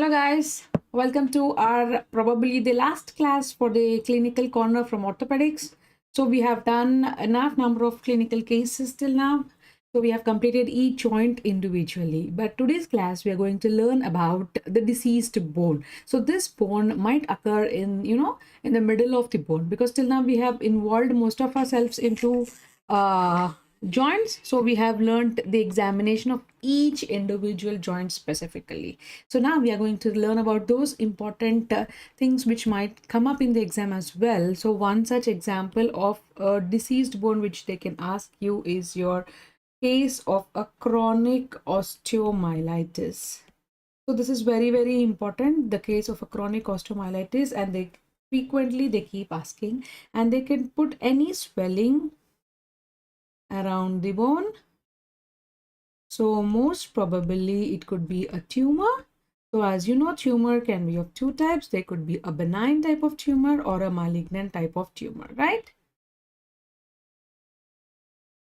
Hello guys, welcome to our probably the last class for the clinical corner from orthopedics. So we have done enough number of clinical cases till now. So we have completed each joint individually. But today's class we are going to learn about the deceased bone. So this bone might occur in the middle of the bone, because till now we have involved most of ourselves into joints. So we have learned the examination of each individual joint specifically. So now we are going to learn about those important things which might come up in the exam as well. So one such example of a deceased bone which they can ask you is your case of a chronic osteomyelitis. So this is very, very important, the case of a chronic osteomyelitis, and they frequently they keep asking, and they can put any swelling around the bone. So most probably it could be a tumor. So as you know, tumor can be of two types. There could be a benign type of tumor or a malignant type of tumor, right?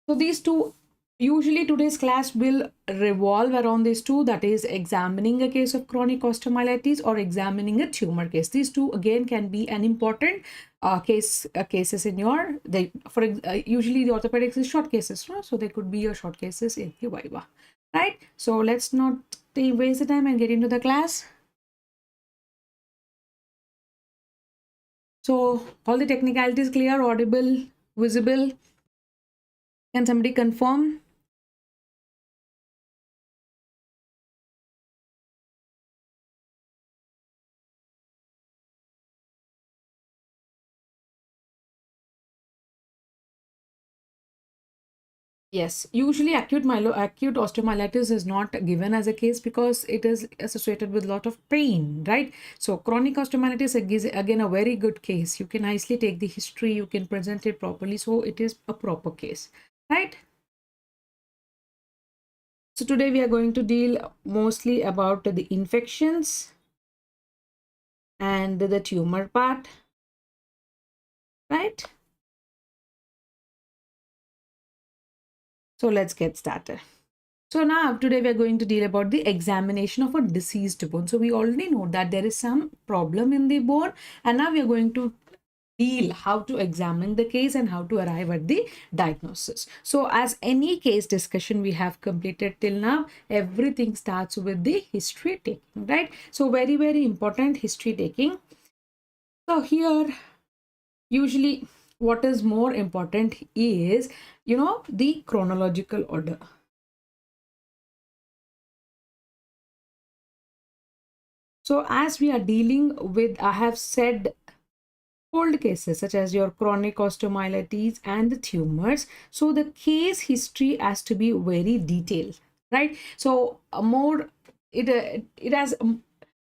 So these two, usually today's class will revolve around these two, that is examining a case of chronic osteomyelitis or examining a tumor case. These two again can be an important cases in your, usually the orthopedics is short cases, no? So there could be a short cases in the viva, right? So let's not waste the time and get into the class. So all the technicalities clear, audible, visible? Can somebody confirm? Yes, usually acute osteomyelitis is not given as a case because it is associated with a lot of pain, right? So chronic osteomyelitis is again a very good case. You can nicely take the history, you can present it properly, so it is a proper case, right? So today we are going to deal mostly about the infections and the tumor part, right? So let's get started. So now today we are going to deal about the examination of a deceased bone. So we already know that there is some problem in the bone, and now we are going to deal how to examine the case and how to arrive at the diagnosis. So as any case discussion we have completed till now, everything starts with the history taking, right? So very, very important history taking. So here usually what is more important is, the chronological order. So as we are dealing with, I have said, cold cases such as your chronic osteomyelitis and the tumors, so the case history has to be very detailed, right? So it has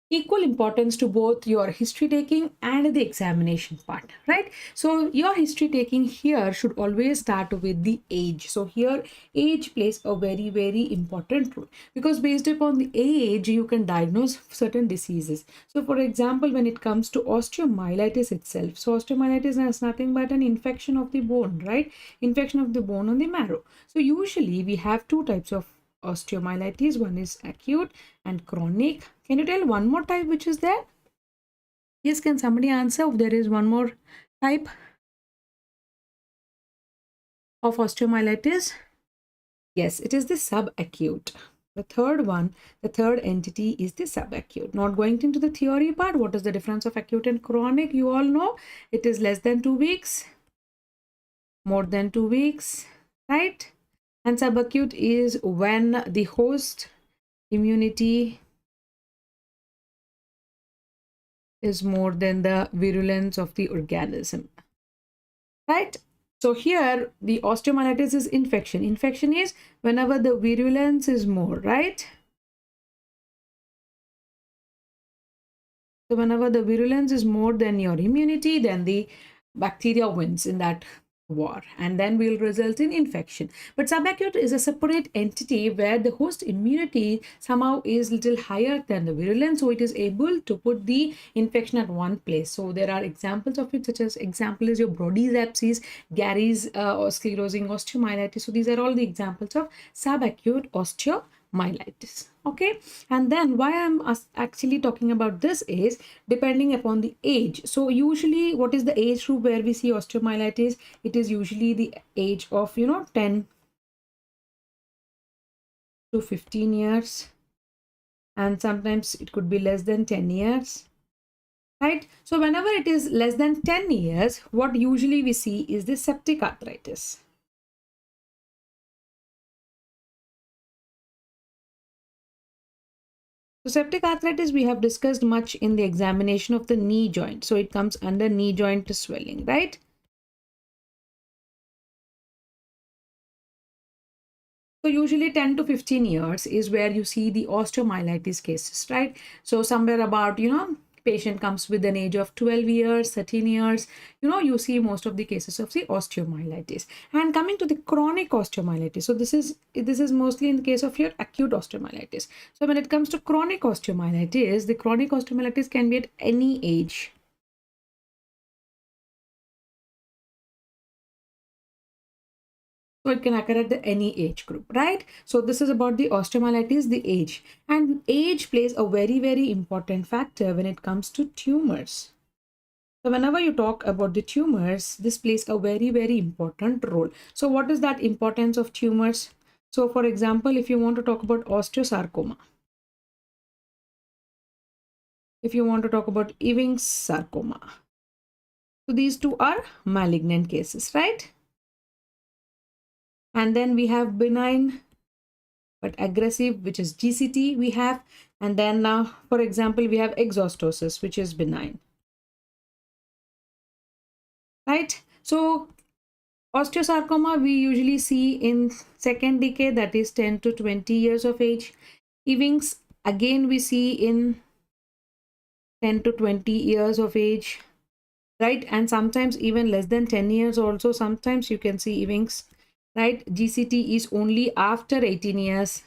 equal importance to both your history taking and the examination part, right? So your history taking here should always start with the age. So here age plays a very, very important role, because based upon the age you can diagnose certain diseases. So for example, when it comes to osteomyelitis itself, so osteomyelitis is nothing but an infection of the bone, right? Infection of the bone on the marrow. So usually we have two types of osteomyelitis. One is acute and chronic. Can you tell one more type which is there? Yes, can somebody answer if there is one more type of osteomyelitis? Yes, it is the subacute. The third one, the third entity is the subacute. Not going into the theory part, what is the difference of acute and chronic? You all know it is less than 2 weeks, more than 2 weeks, right? And subacute is when the host immunity is more than the virulence of the organism, right? So here the osteomyelitis is infection. Infection is whenever the virulence is more, right? So whenever the virulence is more than your immunity, then the bacteria wins in that war, and then will result in infection. But subacute is a separate entity where the host immunity somehow is little higher than the virulence, so it is able to put the infection at one place. So there are examples of it, such as example is your Brodie's abscess, Gary's or sclerosing osteomyelitis. So these are all the examples of subacute osteomyelitis. osteomyelitis. Okay, and then why I'm actually talking about this is depending upon the age. So usually what is the age group where we see osteomyelitis? It is usually the age of 10 to 15 years, and sometimes it could be less than 10 years, right? So whenever it is less than 10 years, what usually we see is the septic arthritis. So septic arthritis we have discussed much in the examination of the knee joint. So it comes under knee joint swelling, right? So usually 10 to 15 years is where you see the osteomyelitis cases, right? So somewhere about, patient comes with an age of 12 years, 13 years, you see most of the cases of the osteomyelitis. And coming to the chronic osteomyelitis, so this is mostly in the case of your acute osteomyelitis. So when it comes to chronic osteomyelitis, the chronic osteomyelitis can be at any age. So it can occur at any age group, right? So this is about the osteomyelitis, the age. And age plays a very, very important factor when it comes to tumors. So whenever you talk about the tumors, this plays a very, very important role. So what is that importance of tumors? So for example, if you want to talk about osteosarcoma, if you want to talk about Ewing's sarcoma, so these two are malignant cases, right? And then we have benign but aggressive, which is GCT we have. And then now, for example, we have exostosis, which is benign, right? So osteosarcoma we usually see in second decade, that is 10 to 20 years of age. Ewing's again we see in 10 to 20 years of age, right? And sometimes even less than 10 years also, sometimes you can see Ewing's, right? GCT is only after 18 years,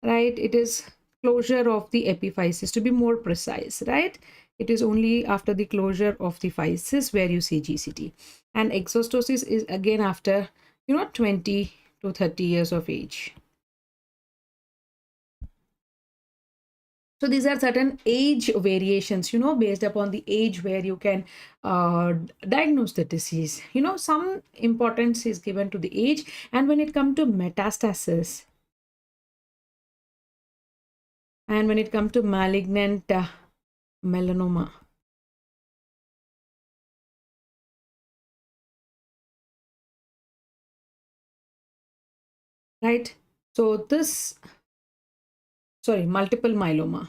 right? It is closure of the epiphysis, to be more precise, right? It is only after the closure of the physis where you see GCT. And exostosis is again after 20 to 30 years of age. So these are certain age variations, based upon the age where you can diagnose the disease. Some importance is given to the age. And when it comes to metastasis, and when it comes to malignant melanoma, right? So multiple myeloma.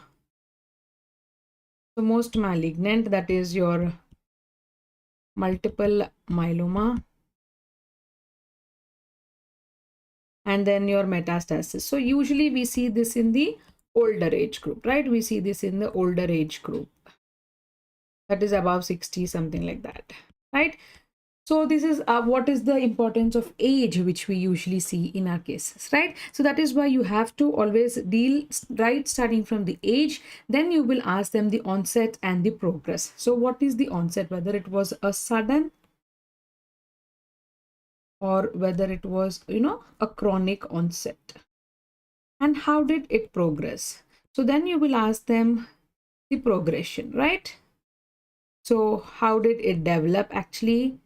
So most malignant, that is your multiple myeloma. And then your metastasis. So usually we see this in the older age group, right? We see this in the older age group. That is above 60, something like that, right? So this is what is the importance of age, which we usually see in our cases, right? So that is why you have to always deal right starting from the age. Then you will ask them the onset and the progress. So what is the onset, whether it was a sudden or whether it was a chronic onset, and how did it progress? So then you will ask them the progression, right? So how did it develop actually?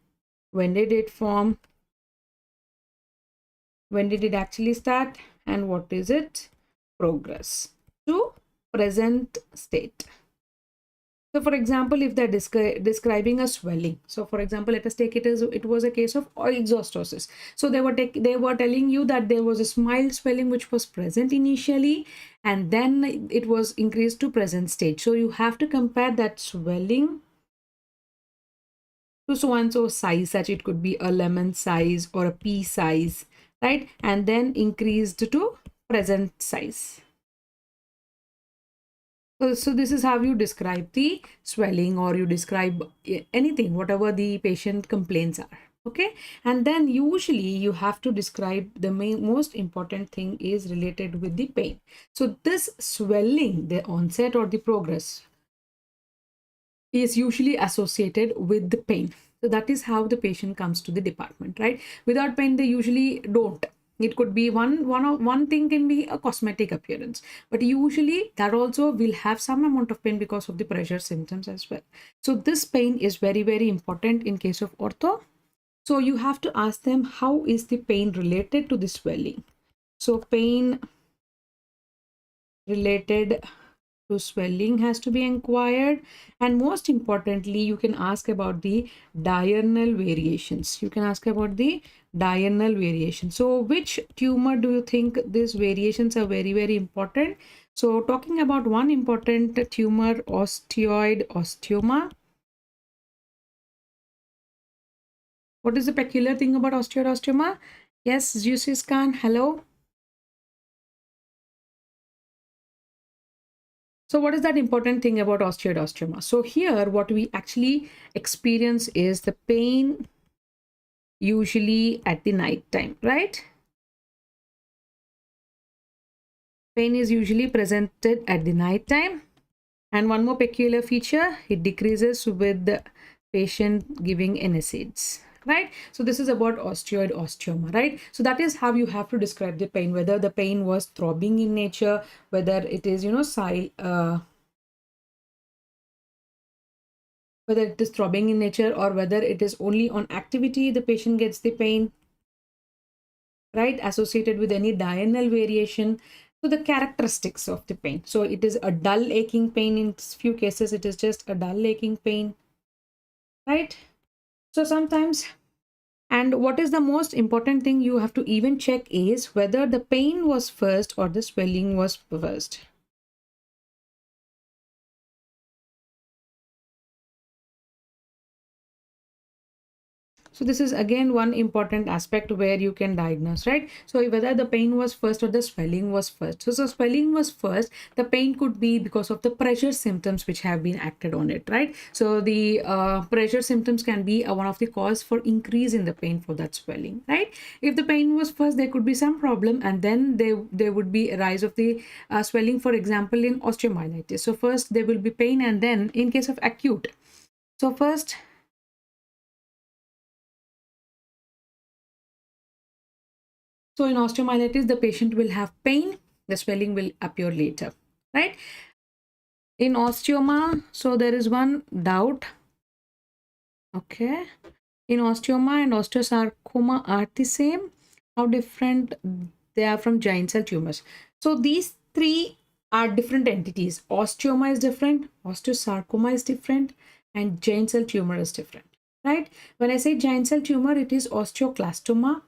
When did it form? When did it actually start? And what is it? Progress to present state. So for example, if they're describing a swelling, so for example, let us take it as it was a case of exostosis. So they were telling you that there was a mild swelling which was present initially, and then it was increased to present stage. So you have to compare that swelling to so and so size, such it could be a lemon size or a pea size, right? And then increased to present size. So this is how you describe the swelling, or you describe anything, whatever the patient complaints are. Okay, and then usually you have to describe the most important thing is related with the pain. So this swelling, the onset or the progress, is usually associated with the pain. So that is how the patient comes to the department, right? Without pain, they usually don't. It could be one thing can be a cosmetic appearance, but usually that also will have some amount of pain because of the pressure symptoms as well. So this pain is very, very important in case of ortho. So you have to ask them, how is the pain related to the swelling? So pain related to swelling has to be inquired, and most importantly you can ask about the diurnal variations. You can ask about the diurnal variation. So which tumor do you think these variations are very, very important? So talking about one important tumor, osteoid osteoma. What is the peculiar thing about osteoid osteoma? Yes, Jusis Khan, hello. So what is that important thing about osteoid osteoma? So here what we actually experience is the pain usually at the night time, right? Pain is usually presented at the night time. And one more peculiar feature, it decreases with the patient giving NSAIDs, right? So this is about osteoid osteoma, right? So that is how you have to describe the pain, whether the pain was throbbing in nature, whether it is, whether it is throbbing in nature, or whether it is only on activity the patient gets the pain, right, associated with any diurnal variation. So the characteristics of the pain, so it is a dull aching pain. In few cases it is just a dull aching pain, right? So sometimes, and what is the most important thing you have to even check is whether the pain was first or the swelling was first. So this is again one important aspect where you can diagnose, right? So whether the pain was first or the swelling was first. So swelling was first, the pain could be because of the pressure symptoms which have been acted on it, right? So the pressure symptoms can be one of the cause for increase in the pain for that swelling, right? If the pain was first, there could be some problem, and then there would be a rise of the swelling, for example, in osteomyelitis. So first there will be pain, and then in case of acute, so first, so in osteomyelitis, the patient will have pain, the swelling will appear later, right? In osteoma, so there is one doubt, okay? In osteoma and osteosarcoma are the same. How different they are from giant cell tumors? So these three are different entities. Osteoma is different, osteosarcoma is different, and giant cell tumor is different, right? When I say giant cell tumor, it is osteoclastoma,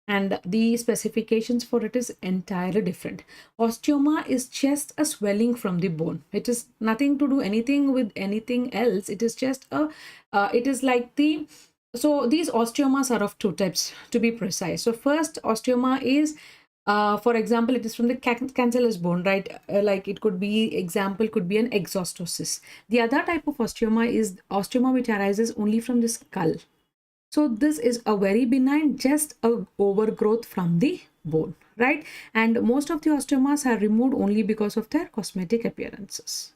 and the specifications for it is entirely different. Osteoma is just a swelling from the bone. It is nothing to do anything with anything else. It is just a it is like the, so these osteomas are of two types, to be precise. So first osteoma is for example, it is from the cancellous bone, right? Like it could be, example could be an exostosis. The other type of osteoma is osteoma which arises only from the skull. So this is a very benign, just a overgrowth from the bone, right? And most of the osteomas are removed only because of their cosmetic appearances.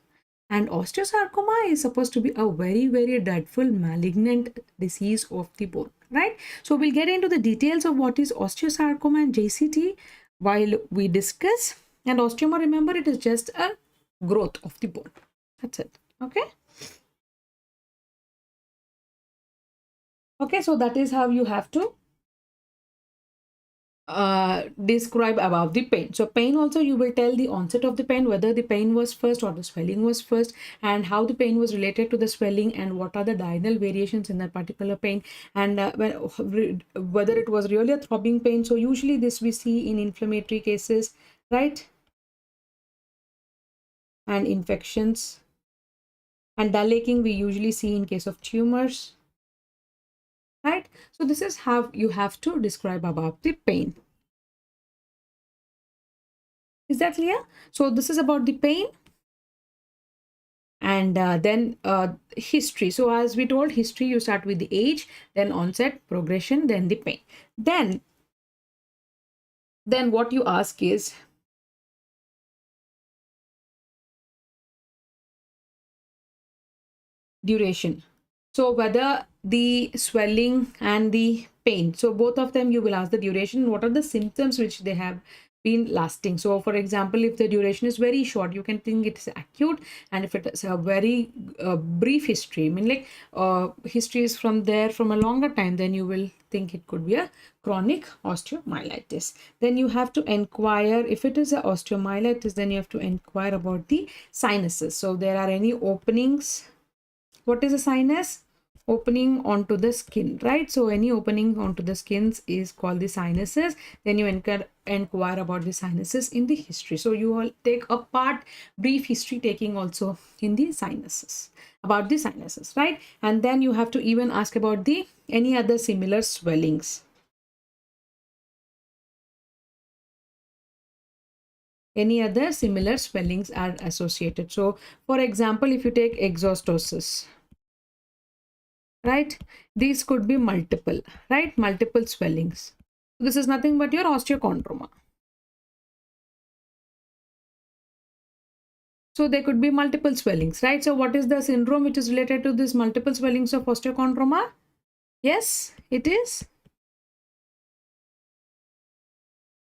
And osteosarcoma is supposed to be a very, very dreadful malignant disease of the bone, right? So we'll get into the details of what is osteosarcoma and JCT while we discuss. And osteoma, remember, it is just a growth of the bone. That's it. Okay. Okay, so that is how you have to describe about the pain. So pain also, you will tell the onset of the pain, whether the pain was first or the swelling was first, and how the pain was related to the swelling, and what are the diurnal variations in that particular pain, and whether it was really a throbbing pain. So usually this we see in inflammatory cases, right? And infections, and dull aching we usually see in case of tumors, right? So this is how you have to describe about the pain. Is that clear? So this is about the pain. And then history. So as we told, history, you start with the age, then onset, progression, then the pain. Then what you ask is duration. So whether the swelling and the pain. So both of them you will ask the duration, what are the symptoms which they have been lasting. So for example, if the duration is very short, you can think it's acute, and if it is a very brief history, I mean like history is from there from a longer time, then you will think it could be a chronic osteomyelitis. Then you have to inquire, if it is a osteomyelitis, then you have to inquire about the sinuses. So there are any openings. What is a sinus? Opening onto the skin, right? So any opening onto the skins is called the sinuses. Then you inquire about the sinuses in the history. So you will take a part, brief history taking also in the sinuses, about the sinuses, right? And then you have to even ask about the any other similar swellings. Any other similar swellings are associated. So for example, if you take exostosis, right, these could be multiple, right, multiple swellings. This is nothing but your osteochondroma. So there could be multiple swellings, right? So what is the syndrome which is related to this multiple swellings of osteochondroma? Yes, it is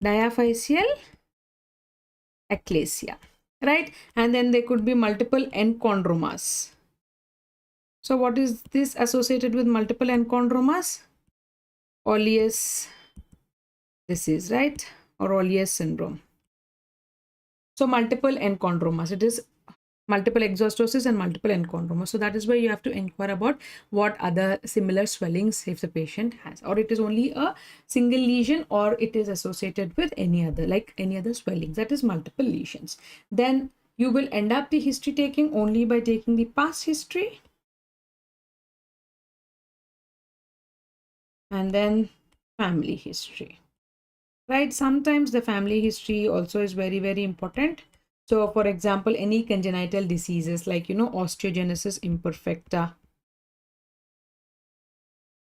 diaphyseal eclasia, right? And then there could be multiple enchondromas. So what is this associated with multiple enchondromas? Oleus disease, right? Or Oleus syndrome. So multiple enchondromas, it is multiple exostosis and multiple enchondromas. So that is where you have to inquire about what other similar swellings if the patient has, or it is only a single lesion, or it is associated with any other, like any other swellings, that is multiple lesions. Then you will end up the history taking only by taking the past history, and then family history, right? Sometimes the family history also is very, very important. So for example, any congenital diseases like, osteogenesis imperfecta.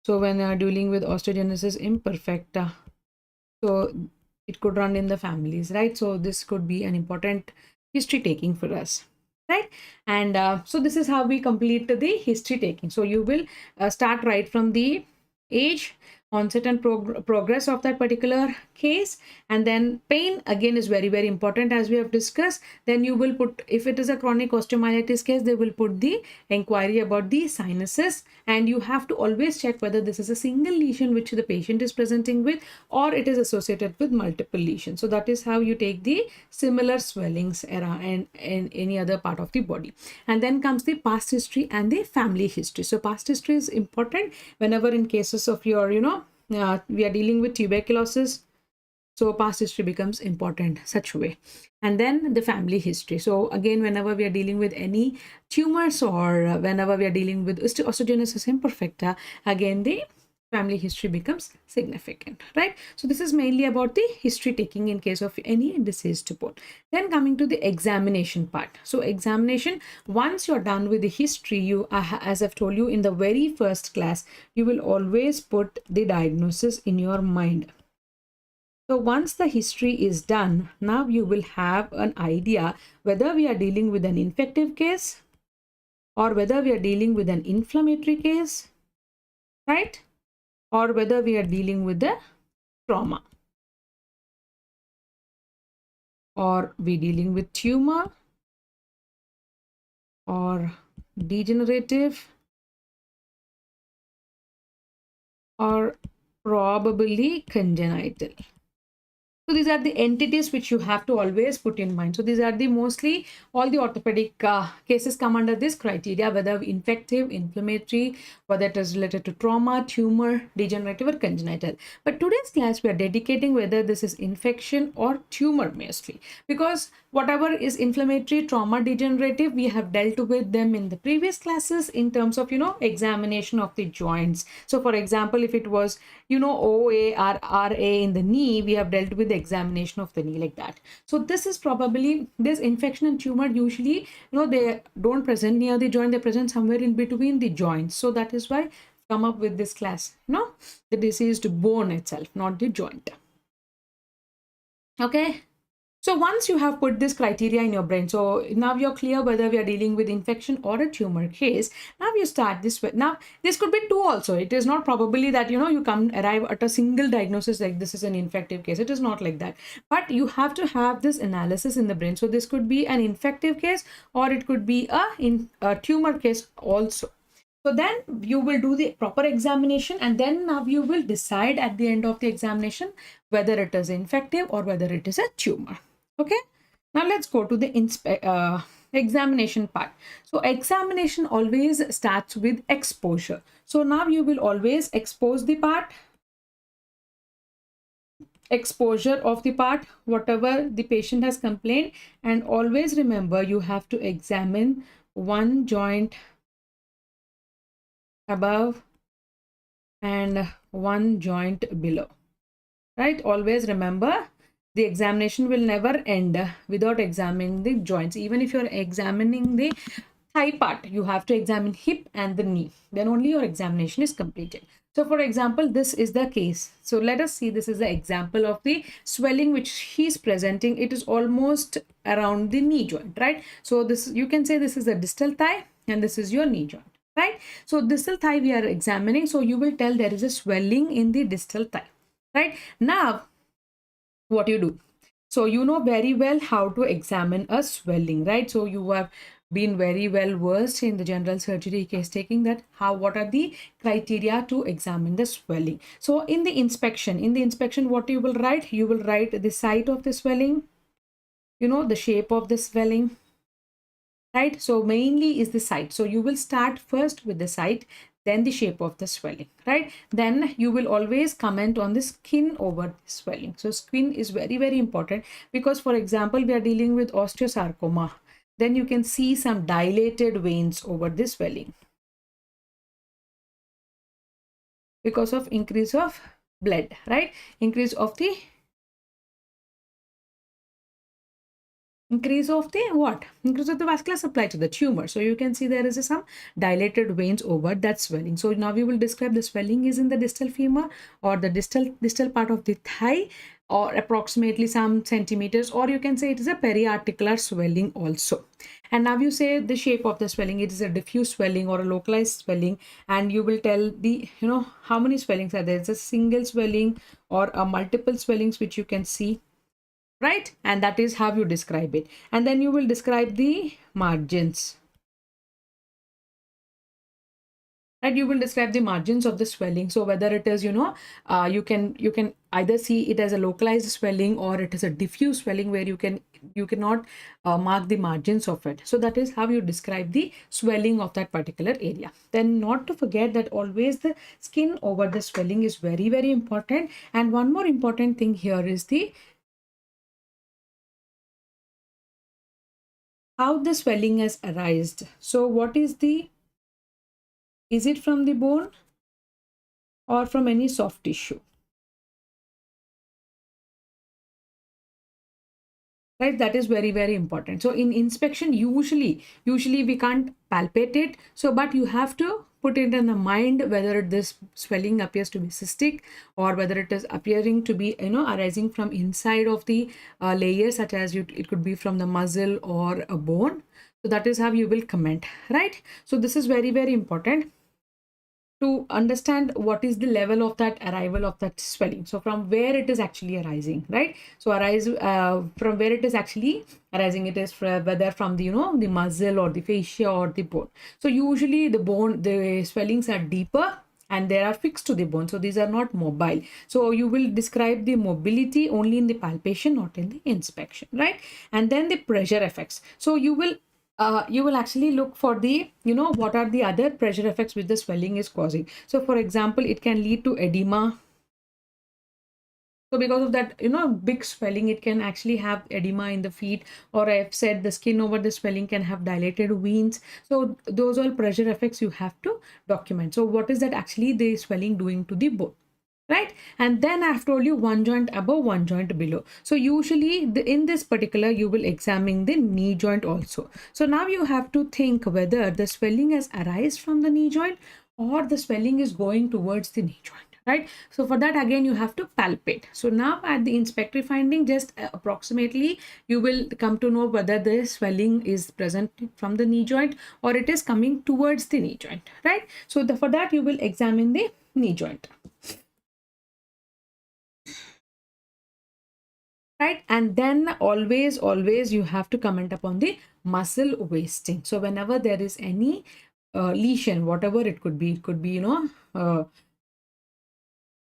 So when they are dealing with osteogenesis imperfecta, so it could run in the families, right? So this could be an important history taking for us, right? And so this is how we complete the history taking. So you will start right from the age, onset and progress of that particular case, and then pain again is very, very important as we have discussed. Then you will put, if it is a chronic osteomyelitis case, they will put the inquiry about the sinuses, and you have to always check whether this is a single lesion which the patient is presenting with, or it is associated with multiple lesions. So that is how you take the similar swellings around and any other part of the body. And then comes the past history and the family history. So past history is important whenever in cases of your, we are dealing with tuberculosis. So past history becomes important such way. And then the family history. So again, whenever we are dealing with any tumors, or whenever we are dealing with osteogenesis imperfecta, again the family history becomes significant, right? So this is mainly about the history taking in case of any diseased bone. Then coming to the examination part. So examination, once you're done with the history, you as I've told you in the very first class, you will always put the diagnosis in your mind. So once the history is done, now you will have an idea whether we are dealing with an infective case or whether we are dealing with an inflammatory case, right? Or whether we are dealing with the trauma, or we dealing with tumor, or degenerative, or probably congenital. So these are the entities which you have to always put in mind. So these are the mostly all the orthopedic cases come under this criteria, whether infective, inflammatory, whether it is related to trauma, tumor, degenerative or congenital. But today's class we are dedicating whether this is infection or tumor mostly, because whatever is inflammatory, trauma, degenerative, we have dealt with them in the previous classes in terms of, examination of the joints. So for example, if it was, OA or RA in the knee, we have dealt with the examination of the knee like that. So this is probably, this infection and tumor usually, they don't present near the joint, they present somewhere in between the joints. So that is why come up with this class, the diseased bone itself, not the joint. Okay. So once you have put this criteria in your brain, so now you're clear whether we are dealing with infection or a tumor case. Now you start this way. Now this could be two also. It is not probably that you come arrive at a single diagnosis like this is an infective case. It is not like that. But you have to have this analysis in the brain. So this could be an infective case or it could be a tumor case also. So then you will do the proper examination, and then now you will decide at the end of the examination whether it is infective or whether it is a tumor. Okay, now let's go to the examination part. So examination always starts with exposure. So now you will always expose the part, exposure of the part, whatever the patient has complained, and always remember you have to examine one joint above and one joint below, right? Always remember the examination will never end without examining the joints. Even if you're examining the thigh part, you have to examine hip and the knee, then only your examination is completed. So for example, this is the case. So let us see, this is the example of the swelling which he's presenting. It is almost around the knee joint, right? So this, you can say this is the distal thigh and this is your knee joint, right? So distal thigh we are examining. So you will tell there is a swelling in the distal thigh, right? Now what you do, so you know very well how to examine a swelling, right? So you have been very well versed in the general surgery case taking, that what are the criteria to examine the swelling. So in the inspection, what you will write, you will write the site of the swelling, the shape of the swelling, right? So mainly is the site. So you will start first with the site, then the shape of the swelling, right? Then you will always comment on the skin over the swelling. So skin is very, very important, because for example, we are dealing with osteosarcoma. Then you can see some dilated veins over the swelling because of increase of blood, right? Increase of the what? Increase of the vascular supply to the tumor. So you can see there is some dilated veins over that swelling. So now we will describe the swelling is in the distal femur or the distal part of the thigh, or approximately some centimeters, or you can say it is a periarticular swelling also. And now you say the shape of the swelling, it is a diffuse swelling or a localized swelling, and you will tell the how many swellings are there. It's a single swelling or a multiple swellings which you can see, right? And that is how you describe it. And then you will describe the margins, right? You will describe the margins of the swelling. So whether it is you can either see it as a localized swelling or it is a diffuse swelling where you cannot mark the margins of it. So that is how you describe the swelling of that particular area. Then not to forget that always the skin over the swelling is very, very important. And one more important thing here is the how the swelling has arisen. So what is it from the bone or from any soft tissue? Right, that is very, very important. So in inspection, usually we can't palpate it. So but you have to put it in the mind whether this swelling appears to be cystic or whether it is appearing to be arising from inside of the layer, such as it could be from the muscle or a bone. So that is how you will comment, right? So this is very, very important to understand what is the level of that arrival of that swelling. So from where it is actually arising, right? So from where it is actually arising, it is whether from the the muscle or the fascia or the bone. So usually the swellings are deeper and they are fixed to the bone, so these are not mobile. So you will describe the mobility only in the palpation, not in the inspection, right? And then the pressure effects. So you will actually look for the what are the other pressure effects which the swelling is causing. So for example, it can lead to edema. So because of that big swelling, it can actually have edema in the feet, or I've said the skin over the swelling can have dilated veins. So those all pressure effects you have to document. So what is that actually the swelling doing to the bone, right? And then I've told you one joint above, one joint below. So usually in this particular, you will examine the knee joint also. So now you have to think whether the swelling has arisen from the knee joint or the swelling is going towards the knee joint, right? So for that, again, you have to palpate. So now at the inspectory finding, just approximately you will come to know whether the swelling is present from the knee joint or it is coming towards the knee joint, right? So for that, you will examine the knee joint, right? And then always you have to comment upon the muscle wasting. So whenever there is any lesion, whatever it could be,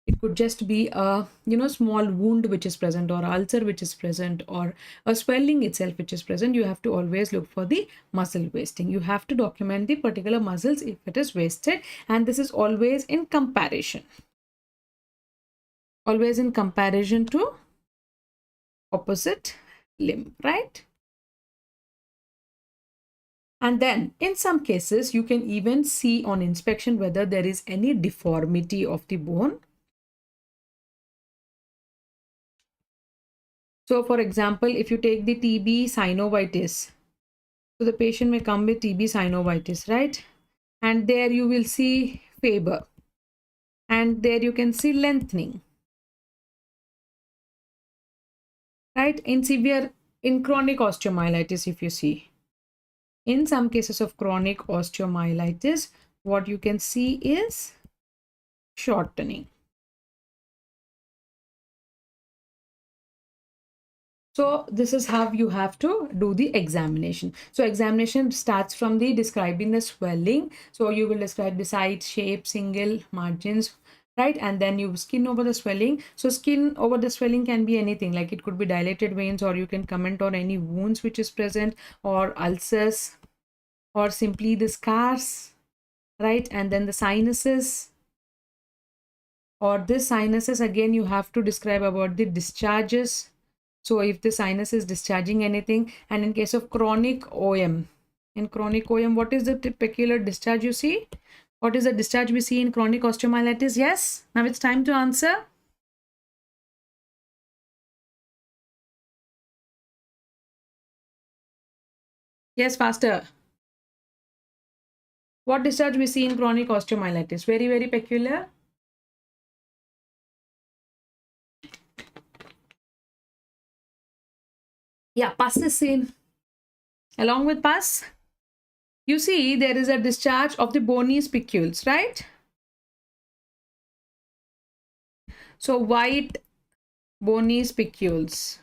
it could just be a small wound which is present, or ulcer which is present, or a swelling itself which is present. You have to always look for the muscle wasting. You have to document the particular muscles if it is wasted, and this is always in comparison to opposite limb, right? And then in some cases you can even see on inspection whether there is any deformity of the bone. So for example, if you take the TB synovitis, so the patient may come with TB synovitis, right? And there you will see fiber, and there you can see lengthening, right? In chronic osteomyelitis, if you see, in some cases of chronic osteomyelitis, what you can see is shortening. So this is how you have to do the examination. So examination starts from the describing the swelling. So you will describe the size, shape, single, margins, right? And then you skin over the swelling. So skin over the swelling can be anything, like it could be dilated veins, or you can comment on any wounds which is present, or ulcers, or simply the scars, right? And then the sinuses, or this sinuses, again you have to describe about the discharges. So if the sinus is discharging anything, and in case of chronic OM, what is the peculiar discharge you see? What is the discharge we see in chronic osteomyelitis? Yes, now it's time to answer. Yes, faster. What discharge we see in chronic osteomyelitis? Very, very peculiar. Yeah, pus is seen. Along with pus, you see there is a discharge of the bony spicules, right? So white bony spicules.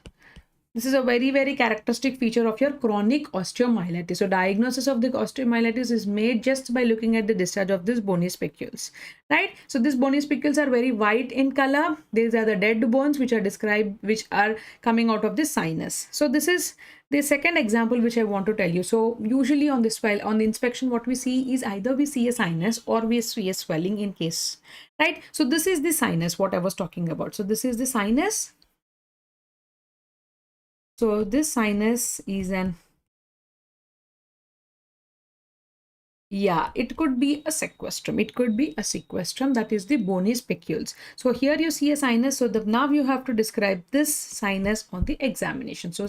This is a very, very characteristic feature of your chronic osteomyelitis. So diagnosis of the osteomyelitis is made just by looking at the discharge of these bony spicules, right? So these bony spicules are very white in color. These are the dead bones which are described, which are coming out of the sinus. So this is the second example which I want to tell you. So usually on this file, on the inspection, what we see is either we see a sinus or we see a swelling in case, right? So this is the sinus, what I was talking about. So this is the sinus. So this sinus is an, yeah, it could be a sequestrum. It could be a sequestrum, that is the bony spicules. So here you see a sinus. So now you have to describe this sinus on the examination. So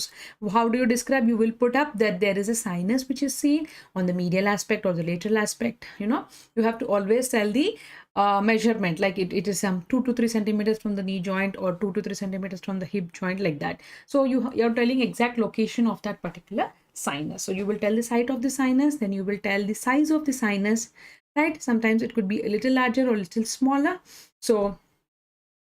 how do you describe? You will put up that there is a sinus which is seen on the medial aspect or the lateral aspect. You have to always tell the measurement, like it is some 2 to 3 centimeters from the knee joint, or 2 to 3 centimeters from the hip joint, like that. So you're telling exact location of that particular sinus. So you will tell the site of the sinus, then you will tell the size of the sinus, right? Sometimes it could be a little larger or a little smaller. So,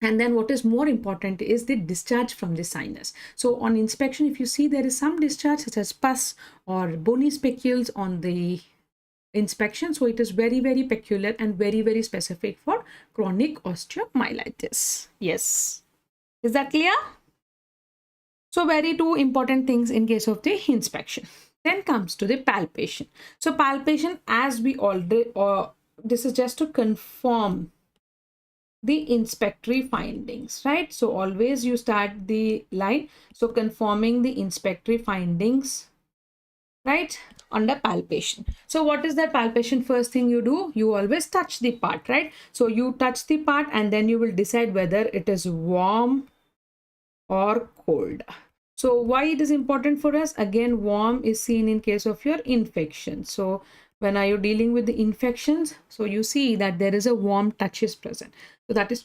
and then what is more important is the discharge from the sinus. So on inspection, if you see there is some discharge such as pus or bony spicules on the inspection, so it is very, very peculiar and very, very specific for chronic osteomyelitis. Yes, is that clear? So very two important things in case of the inspection. Then comes to the palpation. So palpation, as we already, this is just to confirm the inspectory findings, right? So always you start the line. So confirming the inspectory findings, right, under palpation. So what is that palpation? First thing you do, you always touch the part, right? So you touch the part and then you will decide whether it is warm or cold. So why it is important for us? Again, warm is seen in case of your infection. So when are you dealing with the infections? So you see that there is a warm touch is present. So that is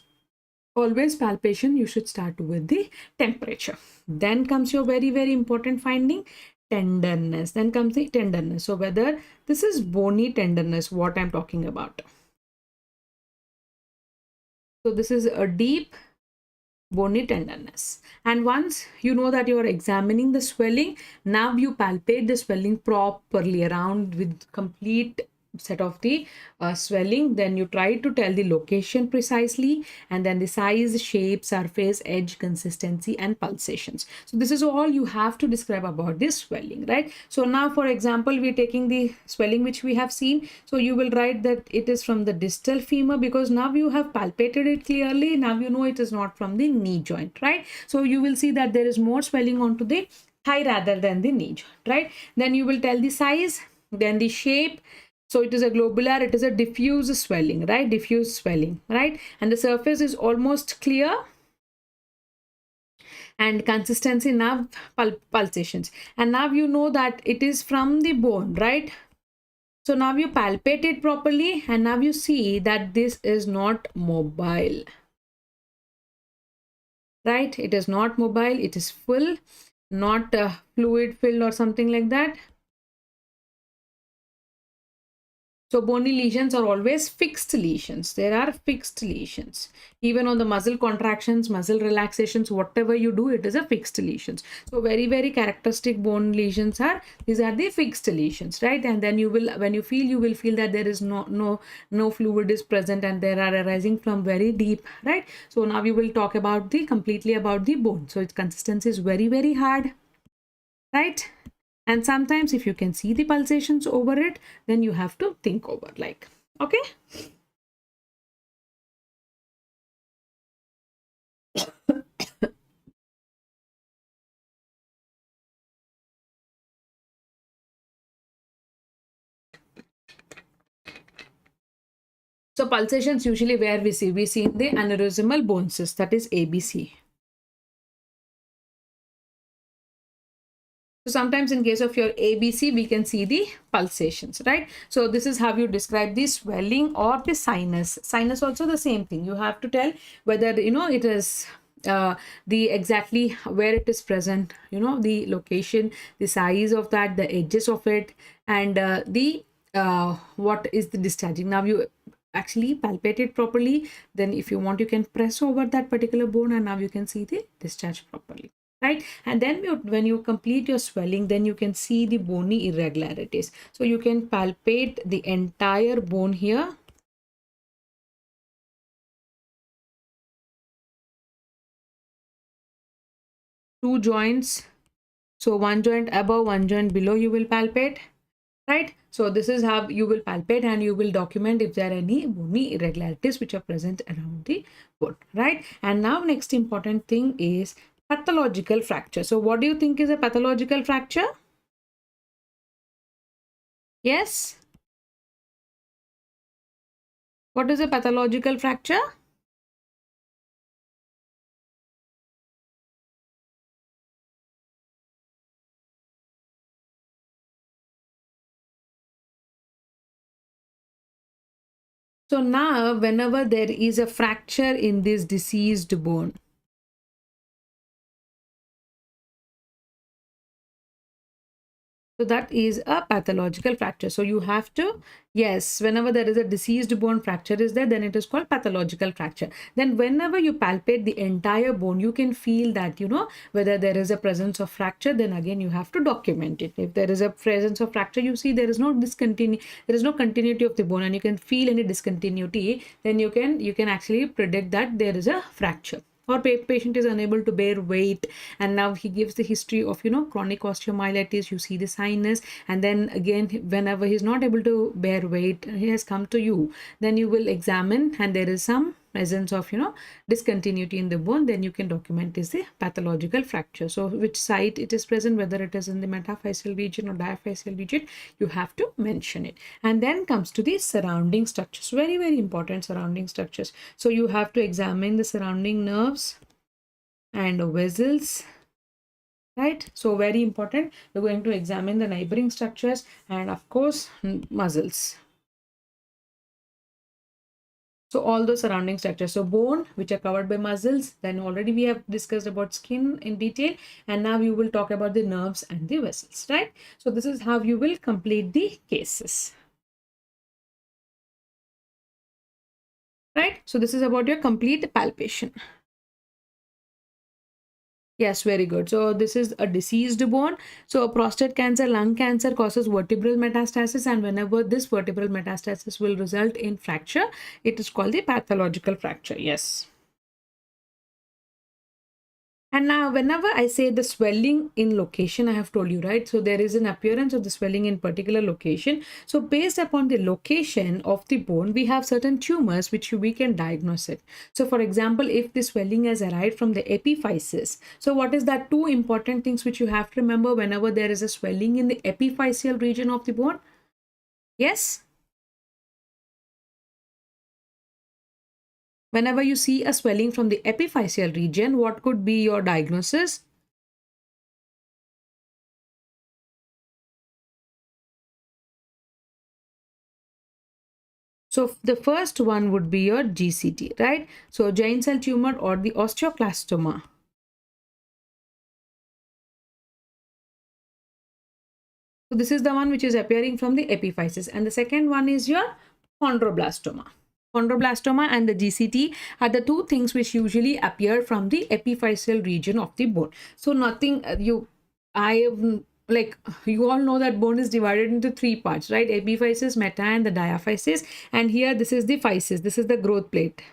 always palpation. You should start with the temperature. Then comes your very, very important finding, tenderness. Then comes the tenderness. So whether this is bony tenderness, what I'm talking about. So this is a deep bony tenderness. And once you know that you are examining the swelling, now you palpate the swelling properly around with complete set of the swelling. Then you try to tell the location precisely, and then the size, shape, surface, edge, consistency, and pulsations. So this is all you have to describe about this swelling, right? So now, for example, we're taking the swelling which we have seen. So you will write that it is from the distal femur, because now you have palpated it clearly. Now you know it is not from the knee joint, right? So you will see that there is more swelling onto the thigh rather than the knee joint, right? Then you will tell the size, then the shape. So it is a globular, it is a diffuse swelling, right? Diffuse swelling, right? And the surface is almost clear. And consistency, now pulsations. And now you know that it is from the bone, right? So now you palpate it properly, and now you see that this is not mobile, right? It is not mobile, it is full, not fluid filled or something like that. So bony lesions are always fixed lesions. There are fixed lesions. Even on the muscle contractions, muscle relaxations, whatever you do, it is a fixed lesions. So very, very characteristic bone lesions are, these are the fixed lesions, right? And then you will, when you will feel that there is no fluid is present, and they are arising from very deep, right? So now we will talk about completely about the bone. So its consistency is very, very hard, right? And sometimes if you can see the pulsations over it, then you have to think over, like, okay. So pulsations usually where we see in the aneurysmal bone cyst, that is ABC. So sometimes in case of your ABC, we can see the pulsations, right? So this is how you describe the swelling or the sinus. Sinus also the same thing. You have to tell whether, you know, it is the exactly where it is present, you know, the location, the size of that, the edges of it, and the what is the discharging. Now you actually palpate it properly. Then if you want, you can press over that particular bone, and now you can see the discharge properly, right? And then when you complete your swelling, then you can see the bony irregularities. So you can palpate the entire bone here. Two joints. So one joint above, one joint below, you will palpate, right? So this is how you will palpate, and you will document if there are any bony irregularities which are present around the bone, right? And now next important thing is pathological fracture. So what do you think is a pathological fracture? Yes. What is a pathological fracture? So now whenever there is a fracture in this diseased bone, so that is a pathological fracture. So you have to, yes, whenever there is a diseased bone fracture is there, then it is called pathological fracture. Then whenever you palpate the entire bone, you can feel that, you know, whether there is a presence of fracture, then again you have to document it. If there is a presence of fracture, you see there is no continuity of the bone, and you can feel any discontinuity, then you can actually predict that there is a fracture. Or patient is unable to bear weight, and now he gives the history of, you know, chronic osteomyelitis. You see the sinus, and then again whenever he's not able to bear weight, he has come to you, then you will examine, and there is some presence of, you know, discontinuity in the bone, then you can document is the pathological fracture. So which site it is present, whether it is in the metaphyseal region or diaphyseal region, you have to mention it. And then comes to the surrounding structures, very, very important surrounding structures. So you have to examine the surrounding nerves and vessels, right? So very important. We're going to examine the neighboring structures and of course muscles. So all the surrounding structures, so bone, which are covered by muscles, then already we have discussed about skin in detail, and now we will talk about the nerves and the vessels, right? So this is how you will complete the cases, right? So this is about your complete palpation. Yes, very good. So this is a diseased bone. So prostate cancer, lung cancer causes vertebral metastasis, and whenever this vertebral metastasis will result in fracture, it is called the pathological fracture. Yes. And now whenever I say the swelling in location, I have told you, right? So there is an appearance of the swelling in particular location. So based upon the location of the bone, we have certain tumors which we can diagnose it. So for example, if the swelling has arrived from the epiphysis, so what is that two important things which you have to remember whenever there is a swelling in the epiphyseal region of the bone? Yes? Whenever you see a swelling from the epiphyseal region, what could be your diagnosis? So the first one would be your GCT, right? So giant cell tumor or the osteoclastoma. So this is the one which is appearing from the epiphysis. And the second one is your chondroblastoma. Chondroblastoma and the GCT are the two things which usually appear from the epiphyseal region of the bone. So nothing like you all know that bone is divided into three parts, right? Epiphysis, meta, and the diaphysis. And here this is the physis. This is the growth plate.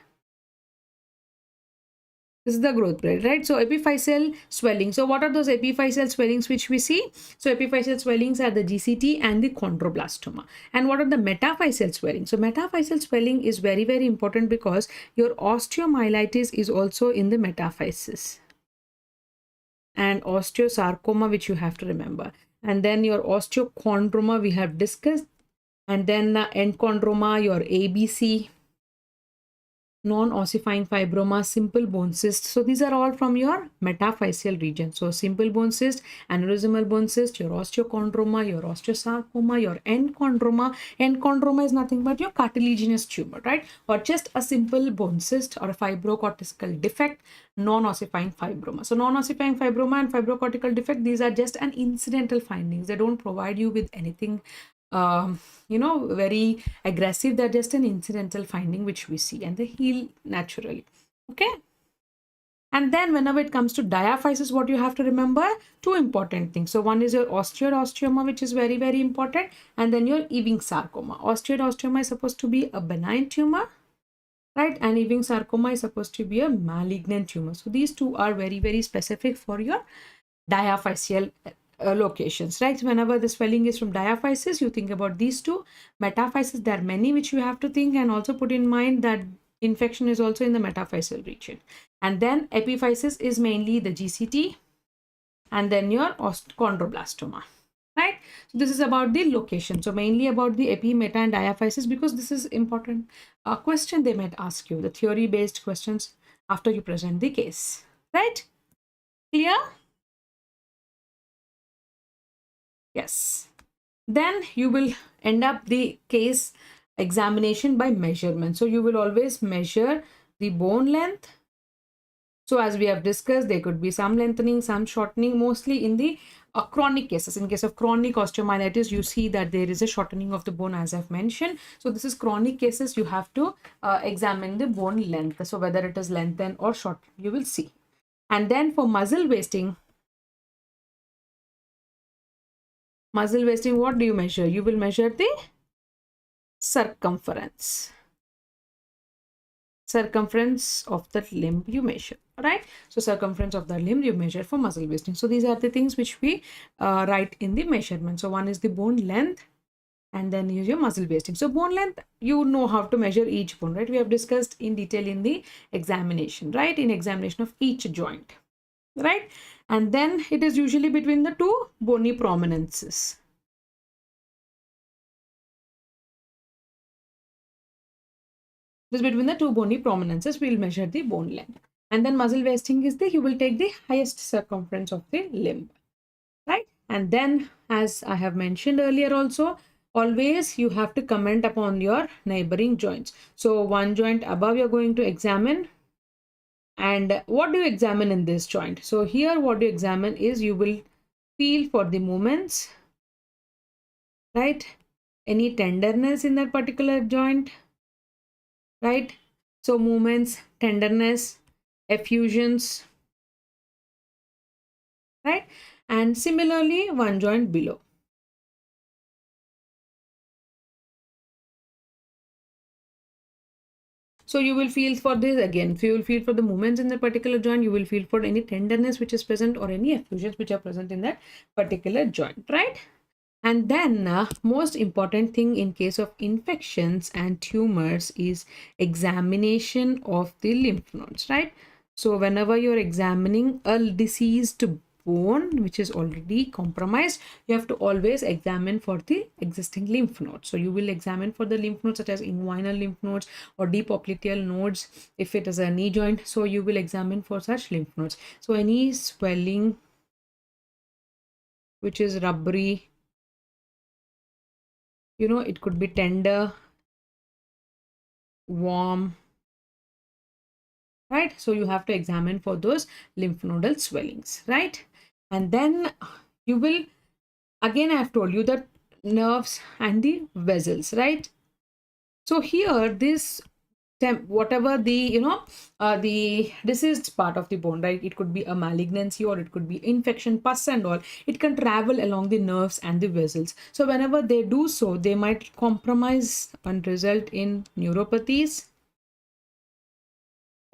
This is the growth plate, right? So epiphyseal swelling. So what are those epiphyseal swellings which we see? So epiphyseal swellings are the GCT and the chondroblastoma. And what are the metaphyseal swelling? So metaphyseal swelling is very, very important because your osteomyelitis is also in the metaphysis. And osteosarcoma, which you have to remember. And then your osteochondroma we have discussed. And then enchondroma, your ABC. Non-ossifying fibroma, simple bone cyst. So these are all from your metaphyseal region. So simple bone cyst, aneurysmal bone cyst, your osteochondroma, your osteosarcoma, your enchondroma. Enchondroma is nothing but your cartilaginous tumor, right? Or just a simple bone cyst or a fibrocortical defect, non-ossifying fibroma. So non-ossifying fibroma and fibrocortical defect, these are just an incidental findings. They don't provide you with anything very aggressive. They're just an incidental finding which we see and they heal naturally. Okay. And then whenever it comes to diaphysis, what you have to remember, two important things. So one is your osteoid osteoma, which is very, very important. And then your Ewing sarcoma. Osteoid osteoma is supposed to be a benign tumor, right? And Ewing sarcoma is supposed to be a malignant tumor. So these two are very, very specific for your diaphyseal locations, right? Whenever the swelling is from diaphysis, you think about these two. Metaphysis, there are many which you have to think and also put in mind that infection is also in the metaphyseal region. And then epiphysis is mainly the GCT and then your chondroblastoma, right? So this is about the location. So mainly about the epi, meta, and diaphysis because this is important. A question they might ask you, the theory-based questions after you present the case, right? Clear? Yes. Then you will end up the case examination by measurement. So you will always measure the bone length. So as we have discussed, there could be some lengthening, some shortening, mostly in the chronic cases. In case of chronic osteomyelitis, you see that there is a shortening of the bone as I've mentioned. So this is chronic cases, you have to examine the bone length. So whether it is lengthened or short, you will see. And then for muscle wasting, what do you measure? You will measure the circumference of that limb you measure, right? So circumference of the limb you measure for muscle wasting. So these are the things which we write in the measurement. So one is the bone length and then use your muscle wasting. So bone length, you know how to measure each bone, right? We have discussed in detail in the examination, right? In examination of each joint, right? And then it is usually between the two bony prominences. This between the two bony prominences, we will measure the bone length. And then muscle wasting is you will take the highest circumference of the limb. And then, as I have mentioned earlier also, always you have to comment upon your neighboring joints. So one joint above you're going to examine. And what do you examine in this joint? So here what you examine is you will feel for the movements, right? Any tenderness in that particular joint, right? So movements, tenderness, effusions, right? And similarly, one joint below. So you will feel for this again. So you will feel for the movements in the particular joint. You will feel for any tenderness which is present or any effusions which are present in that particular joint, right? And then most important thing in case of infections and tumors is examination of the lymph nodes, right? So whenever you're examining a diseased bone which is already compromised, you have to always examine for the existing lymph nodes. So you will examine for the lymph nodes such as inguinal lymph nodes or deep popliteal nodes if it is a knee joint. So you will examine for such lymph nodes. So any swelling which is rubbery, you know, it could be tender, warm, right? So you have to examine for those lymph nodal swellings, right? And then you will, again, I have told you that nerves and the vessels, right? So here this whatever the the diseased part of the bone, right, it could be a malignancy or it could be infection, pus and all, it can travel along the nerves and the vessels. So whenever they do so, they might compromise and result in neuropathies,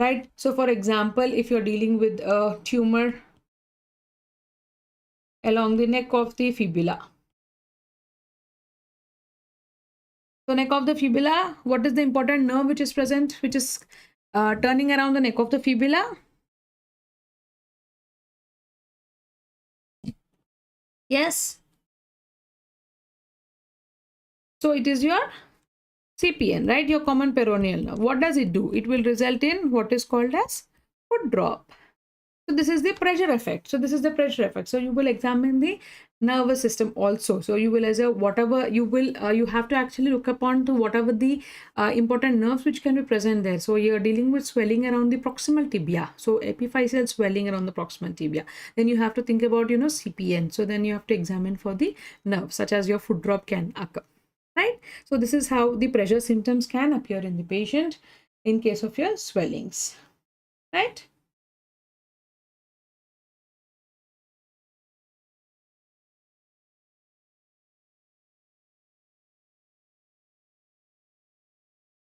right? So for example, if you're dealing with a tumor along the neck of the fibula, so neck of the fibula, what is the important nerve which is present, which is turning around the neck of the fibula? Yes. So it is your CPN, right? Your common peroneal nerve. What does it do? It will result in what is called as foot drop. So this is the pressure effect. So this is the pressure effect. So you will examine the nervous system also. So you will, as a whatever you will, you have to actually look upon to whatever the important nerves which can be present there. So you're dealing with swelling around the proximal tibia. So epiphyseal swelling around the proximal tibia. Then you have to think about, you know, CPN. So then you have to examine for the nerves such as your foot drop can occur, right? So this is how the pressure symptoms can appear in the patient in case of your swellings, right?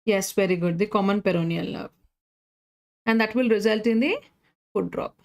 Yes, very good. The common peroneal nerve. And that will result in the foot drop.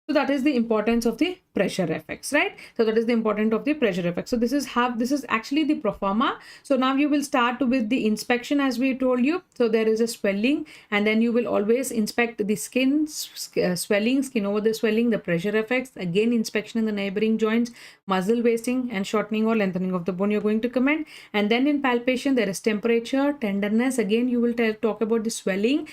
So that is the importance of the pressure effects, right? So that is the importance of the pressure effects. So this is actually the proforma. So now you will start with the inspection as we told you. So there is a swelling, and then you will always inspect the skin swelling, skin over the swelling, the pressure effects, again inspection in the neighboring joints, muscle wasting and shortening or lengthening of the bone you're going to comment. And then in palpation there is temperature, tenderness, again you will talk about the swelling,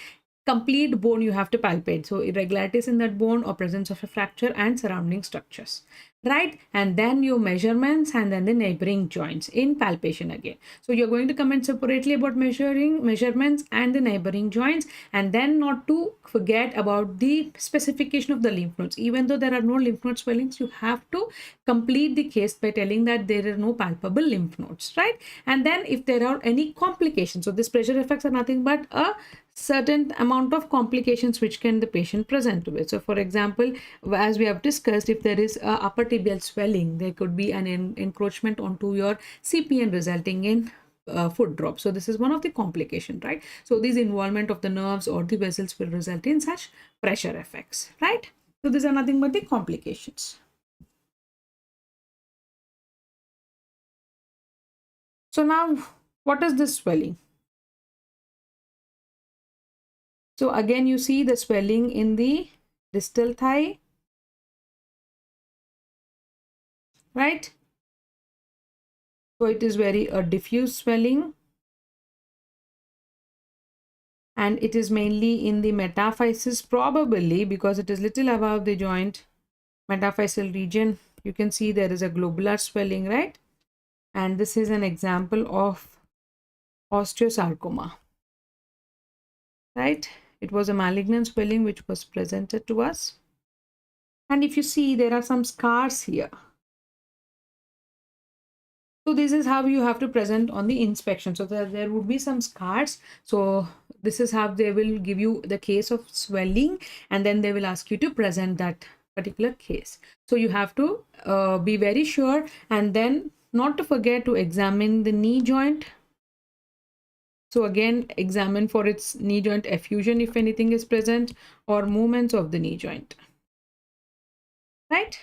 complete bone you have to palpate, so irregularities in that bone or presence of a fracture and surrounding structures, right? And then your measurements and then the neighboring joints in palpation again. So you're going to comment separately about measurements and the neighboring joints, and then not to forget about the specification of the lymph nodes. Even though there are no lymph node swellings, you have to complete the case by telling that there are no palpable lymph nodes, right? And then if there are any complications, so these pressure effects are nothing but a certain amount of complications which can the patient present with. So for example, as we have discussed, if there is a upper tibial swelling, there could be an encroachment onto your CPN resulting in foot drop. So this is one of the complications, right? So this involvement of the nerves or the vessels will result in such pressure effects, right? So these are nothing but the complications. So now what is this swelling? So again, you see the swelling in the distal thigh, right? So it is very a diffuse swelling. and it is mainly in the metaphysis, probably because it is little above the joint metaphyseal region. You can see there is a globular swelling, right? And this is an example of osteosarcoma, right? It was a malignant swelling which was presented to us. And if you see, there are some scars here. So this is how you have to present on the inspection. So there would be some scars. So this is how they will give you the case of swelling, and then they will ask you to present that particular case. So you have to be very sure, and then not to forget to examine the knee joint. So again, examine for its knee joint effusion if anything is present, or movements of the knee joint, right?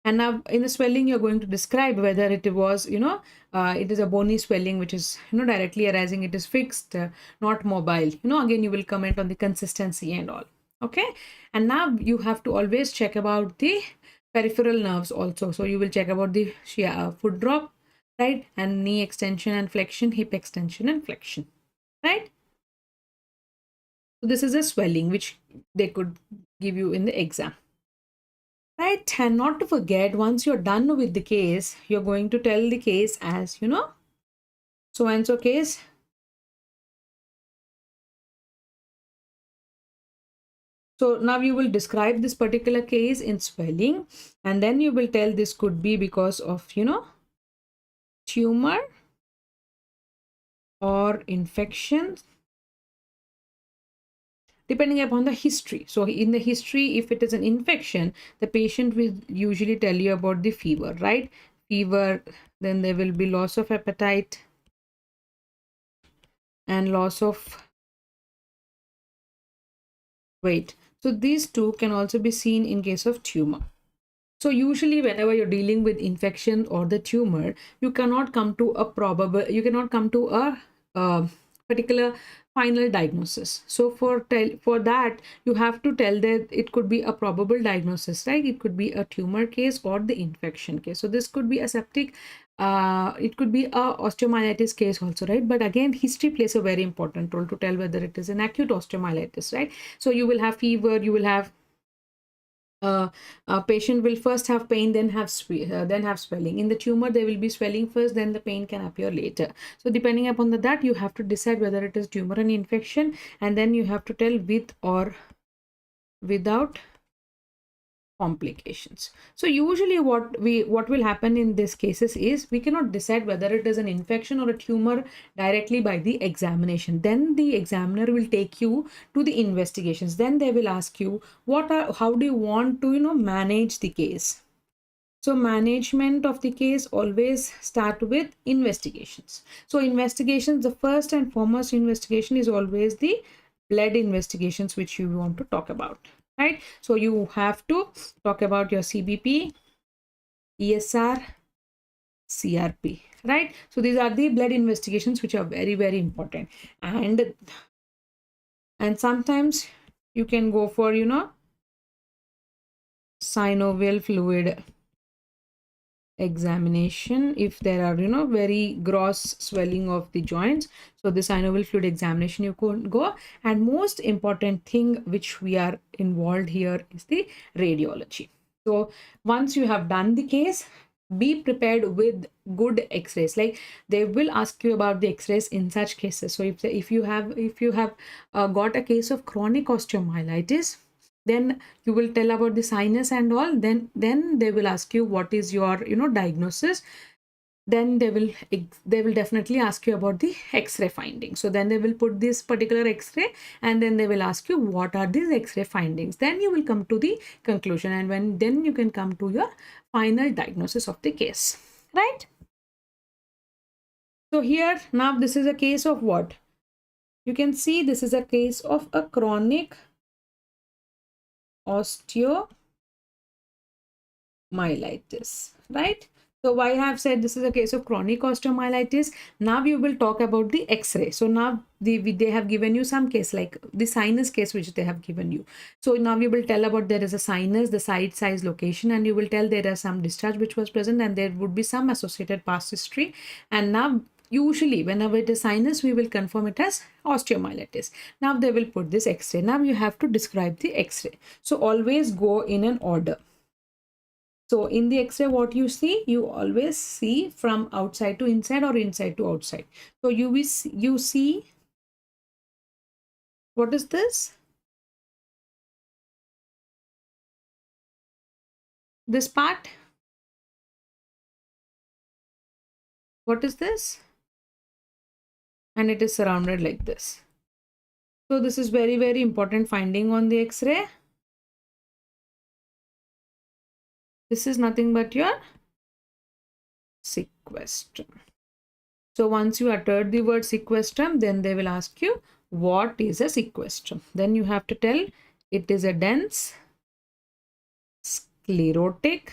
And now in the swelling, you're going to describe whether it was, it is a bony swelling which is, directly arising, it is fixed, not mobile. Again, you will comment on the consistency and all. Okay. And now you have to always check about the peripheral nerves also. So you will check about the foot drop, right? And knee extension and flexion, hip extension and flexion, right? So this is a swelling which they could give you in the exam. Right, and not to forget, once you're done with the case, you're going to tell the case as, so and so case. So now you will describe this particular case in swelling, and then you will tell this could be because of, tumor or infection, depending upon the history. So in the history, if it is an infection, the patient will usually tell you about the fever, right? Fever, then there will be loss of appetite and loss of weight. So these two can also be seen in case of tumor. So usually whenever you're dealing with infection or the tumor, you cannot come to a particular final diagnosis. So for that, you have to tell that it could be a probable diagnosis, right? It could be a tumor case or the infection case. So this could be a septic, it could be a osteomyelitis case also, right? But again, history plays a very important role to tell whether it is an acute osteomyelitis, right? So you will have fever, you will have a patient will first have pain, then have swelling. In the tumor, there will be swelling first, then the pain can appear later. So depending upon that, you have to decide whether it is tumor and infection, and then you have to tell with or without complications. So usually what will happen in these cases is we cannot decide whether it is an infection or a tumor directly by the examination. Then the examiner will take you to the investigations. Then they will ask you how do you want to manage the case. So management of the case always start with investigations. So investigations, the first and foremost investigation is always the blood investigations which you want to talk about, right? So you have to talk about your CBP, ESR, CRP, right? So these are the blood investigations which are very, very important. And sometimes you can go for, synovial fluid examination if there are very gross swelling of the joints. So the synovial fluid examination you could go, and most important thing which we are involved here is the radiology. So once you have done the case, be prepared with good x-rays. Like they will ask you about the x-rays in such cases. So if you have got a case of chronic osteomyelitis, then you will tell about the sinus and all. Then they will ask you what is your diagnosis. Then they will definitely ask you about the x-ray findings. So then they will put this particular x-ray, and then they will ask you what are these x-ray findings. Then you will come to the conclusion, and then you can come to your final diagnosis of the case, right? So here now this is a case of what? You can see this is a case of a chronic osteomyelitis, right? So why I have said this is a case of chronic osteomyelitis. Now you will talk about the x-ray. So now they have given you some case like the sinus case which they have given you. So now you will tell about there is a sinus, the site size location, and you will tell there are some discharge which was present, and there would be some associated past history. And now Usually whenever it is sinus, we will confirm it as osteomyelitis. Now they will put this x-ray. Now you have to describe the x-ray. So always go in an order. So in the x-ray, what you see, you always see from outside to inside or inside to outside. So you see, what is this? This part. What is this? And it is surrounded like this. So this is very, very important finding on the x-ray. This is nothing but your sequestrum. So once you uttered the word sequestrum, then they will ask you, what is a sequestrum? Then you have to tell it is a dense, sclerotic,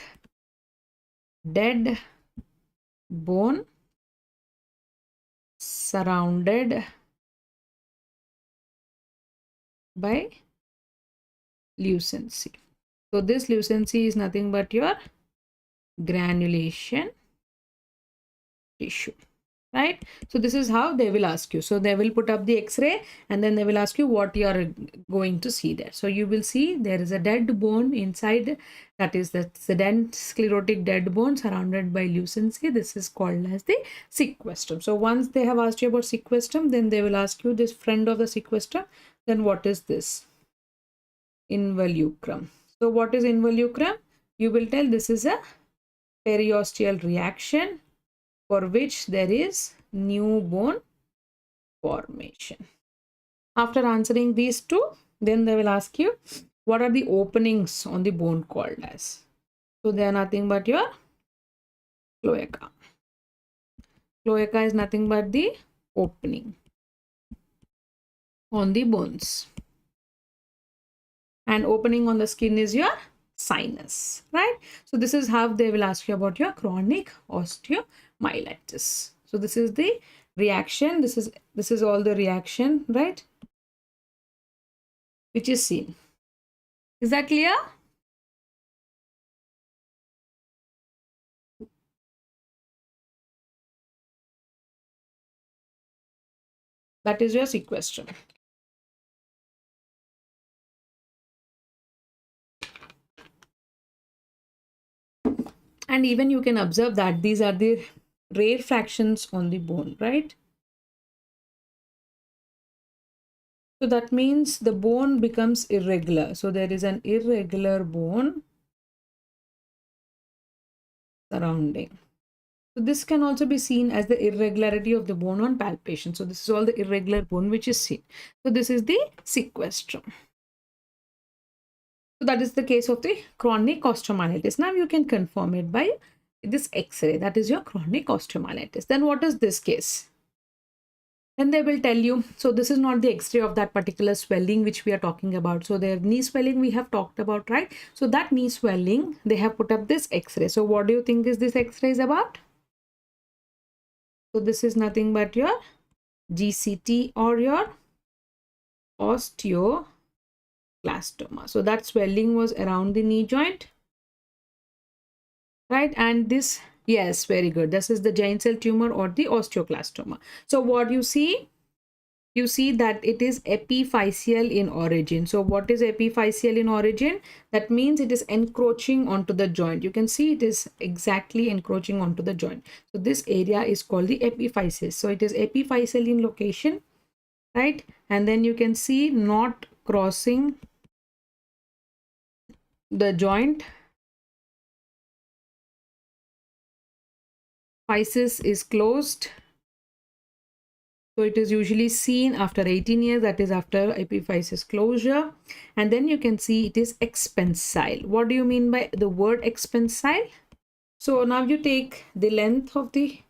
dead bone surrounded by lucency. So this lucency is nothing but your granulation tissue, right? So this is how they will ask you. So they will put up the x-ray and then they will ask you what you are going to see there. So you will see there is a dead bone inside, that is the dense sclerotic dead bone surrounded by lucency. This is called as the sequestrum. So once they have asked you about sequestrum, then they will ask you this friend of the sequestrum. Then what is this? Involucrum. So what is involucrum? You will tell this is a periosteal reaction for which there is new bone formation. After answering these two, then they will ask you what are the openings on the bone called as. So they are nothing but your cloaca. Cloaca is nothing but the opening on the bones. And opening on the skin is your sinus, right? So this is how they will ask you about your chronic osteomyelitis. So this is the reaction. This is all the reaction, right? Which is seen. Is that clear? That is your sequestrum. And even you can observe that these are the rare fractions on the bone, right? So that means the bone becomes irregular. So there is an irregular bone surrounding. So this can also be seen as the irregularity of the bone on palpation. So this is all the irregular bone which is seen. So this is the sequestrum. So that is the case of the chronic osteomyelitis. Now you can confirm it by this x-ray. That is your chronic osteomyelitis. Then what is this case? Then they will tell you, so this is not the x-ray of that particular swelling which we are talking about. So their knee swelling we have talked about, right? So that knee swelling, they have put up this x-ray. So what do you think is this x-ray is about? So this is nothing but your GCT or your osteoclastoma. So that swelling was around the knee joint, right? And this, yes, very good. This is the giant cell tumor or the osteoclastoma. So what you see that it is epiphyseal in origin. So what is epiphyseal in origin? That means it is encroaching onto the joint. You can see it is exactly encroaching onto the joint. So this area is called the epiphysis. So it is epiphyseal in location, right? And then you can see not crossing the joint. Physis is closed. So it is usually seen after 18 years, that is after epiphysis closure. And then you can see it is expansile. What do you mean by the word expansile? So now you take the length of the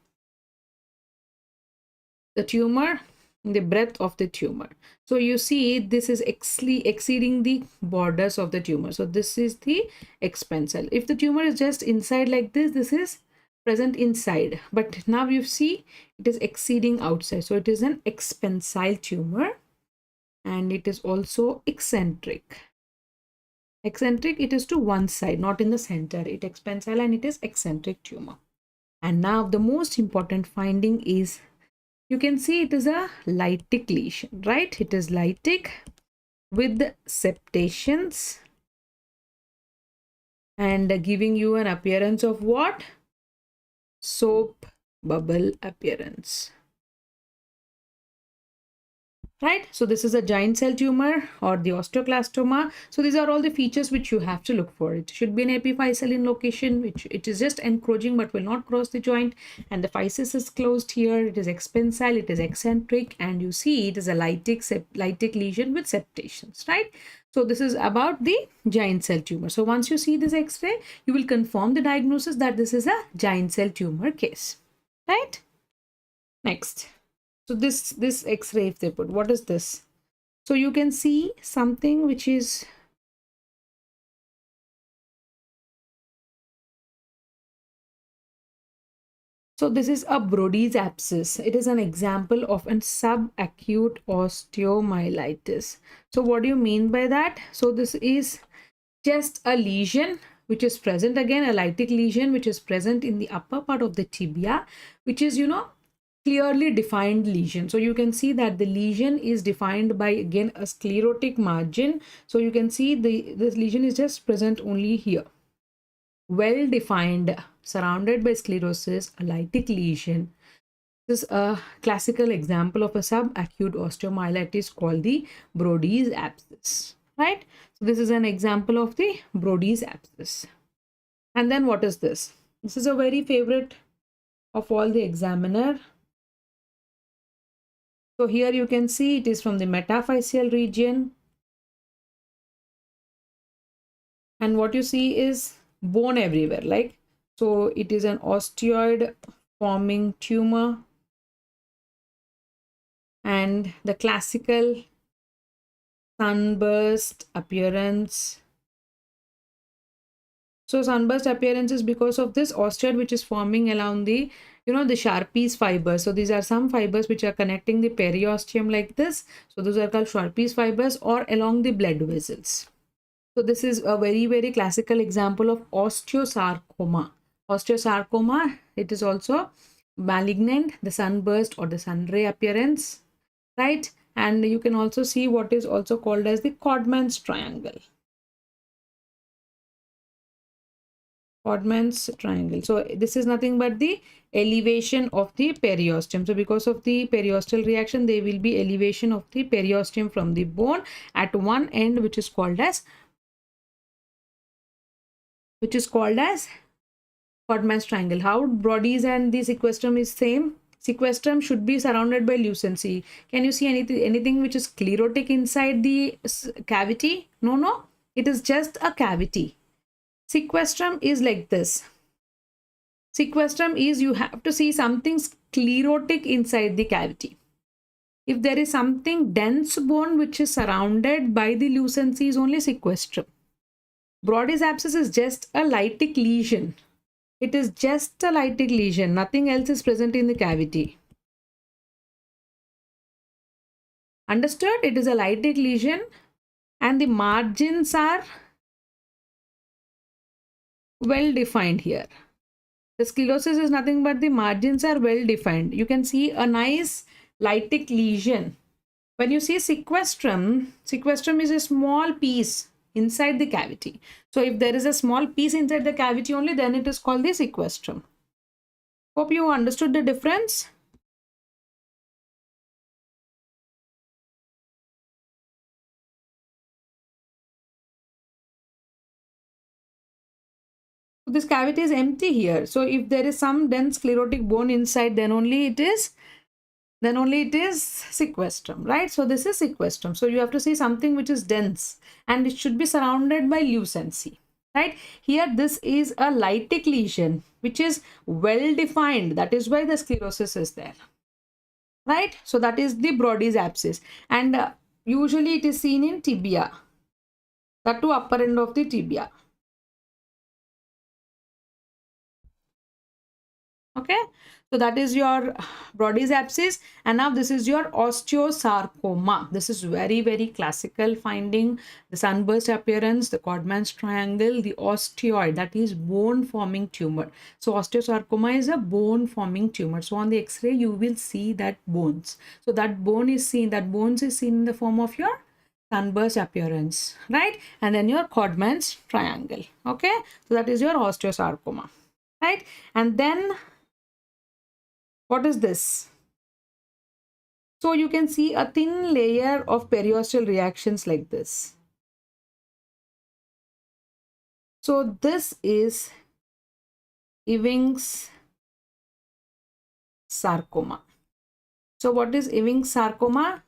tumor, the breadth of the tumor. So you see this is exceeding the borders of the tumor. So this is the expansile. If the tumor is just inside like this, this is present inside, but now you see it is exceeding outside. So it is an expansile tumor and it is also eccentric. Eccentric, it is to one side, not in the center. It expansile and it is eccentric tumor. And now the most important finding is you can see it is a lytic lesion, right? It is lytic with septations and giving you an appearance of what? Soap bubble appearance. Right, so this is a giant cell tumor or the osteoclastoma. So these are all the features which you have to look for. It should be an epiphyseal in location, which it is just encroaching but will not cross the joint, and the physis is closed here. It is expansile, it is eccentric, and you see it is a lytic lesion with septations, right? So this is about the giant cell tumor. So once you see this x-ray, you will confirm the diagnosis that this is a giant cell tumor case, right? Next. So this x-ray, if they put, what is this? So you can see something which is, so this is a Brody's abscess. It is an example of an subacute osteomyelitis. So what do you mean by that? So this is just a lesion which is present, again a lytic lesion which is present in the upper part of the tibia, which is, you know, clearly defined lesion. So you can see that the lesion is defined by, again, a sclerotic margin. So you can see this lesion is just present only here, well defined, surrounded by sclerosis, a lytic lesion. This is a classical example of a subacute osteomyelitis called the Brody's abscess, right? So this is an example of the Brody's abscess. And then what is this? This is a very favorite of all the examiner. So here you can see it is from the metaphyseal region, and what you see is bone everywhere, like, so it is an osteoid forming tumor, and the classical sunburst appearance. So sunburst appearance is because of this osteoid which is forming along the, you know, the Sharpie's fibers. So these are some fibers which are connecting the periosteum like this. So those are called Sharpie's fibers, or along the blood vessels. So this is a very, very classical example of osteosarcoma. Osteosarcoma, it is also malignant, the sunburst or the sunray appearance, right? And you can also see what is also called as the Codman's triangle. Codman's triangle. So this is nothing but the elevation of the periosteum. So because of the periosteal reaction, there will be elevation of the periosteum from the bone at one end, which is called as Codman's triangle. How Brody's and the sequestrum is same. Sequestrum should be surrounded by lucency. Can you see anything which is sclerotic inside the cavity? No, it is just a cavity. Sequestrum is like this. Sequestrum is, you have to see something sclerotic inside the cavity. If there is something dense bone which is surrounded by the lucency, is only sequestrum. Brody's abscess is just a lytic lesion. It is just a lytic lesion. Nothing else is present in the cavity. Understood? It is a lytic lesion and the margins are well defined here. The sclerosis is nothing but the margins are well defined. You can see a nice lytic lesion. When you see sequestrum is a small piece inside the cavity. So if there is a small piece inside the cavity only, then it is called the sequestrum. Hope you understood the difference. This cavity is empty here. So if there is some dense sclerotic bone inside, then only it is sequestrum, right? So this is sequestrum. So you have to see something which is dense and it should be surrounded by lucency, right? Here this is a lytic lesion which is well defined. That is why the sclerosis is there, right? So that is the Brody's abscess, and usually it is seen in tibia, that to upper end of the tibia. Okay, so that is your Brodie's abscess, and now this is your osteosarcoma. This is very classical finding. The sunburst appearance, the Codman's triangle, the osteoid, that is bone forming tumor. So osteosarcoma is a bone forming tumor. So on the x-ray you will see that bones. So that bones is seen in the form of your sunburst appearance, right? And then your Codman's triangle. Okay, so that is your osteosarcoma, right? And then what is this? So you can see a thin layer of periosteal reactions like this. So this is Ewing's sarcoma. So what is Ewing's sarcoma?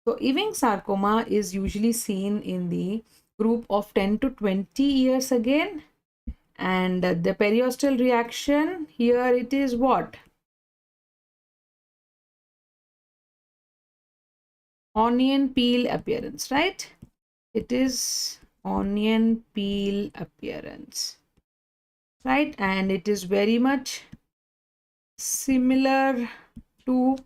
So Ewing's sarcoma is usually seen in the group of 10 to 20 years again. And the periosteal reaction here, it is what? Onion peel appearance, right? It is onion peel appearance, right? And it is very much similar to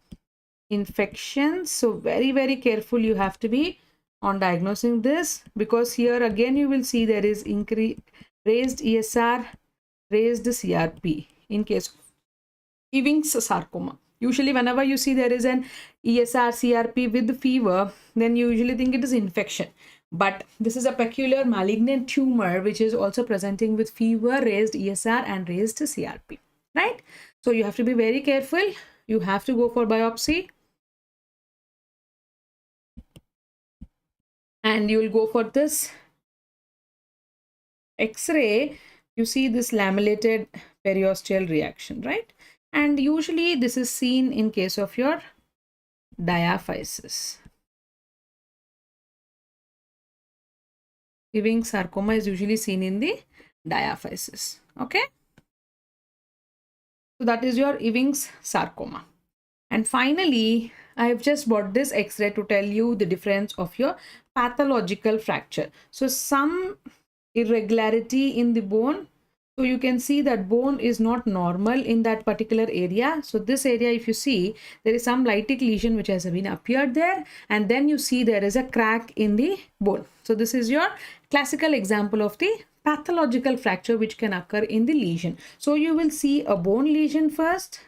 infections. So very careful you have to be on diagnosing this, because here again you will see there is raised ESR, raised CRP in case of Ewing's sarcoma. Usually whenever you see there is an ESR CRP with fever, then you usually think it is infection. But this is a peculiar malignant tumor which is also presenting with fever, raised ESR and raised CRP, right? So you have to be very careful. You have to go for biopsy. And you will go for this X-ray. You see this lamellated periosteal reaction, right? And usually this is seen in case of your diaphysis. Ewing's sarcoma is usually seen in the diaphysis. Okay, so that is your Ewing's sarcoma. And finally, I have just brought this X-ray to tell you the difference of your pathological fracture. So some irregularity in the bone. So you can see that bone is not normal in that particular area. So this area, if you see, there is some lytic lesion which has been appeared there, and then you see there is a crack in the bone. So this is your classical example of the pathological fracture which can occur in the lesion. So you will see a bone lesion first,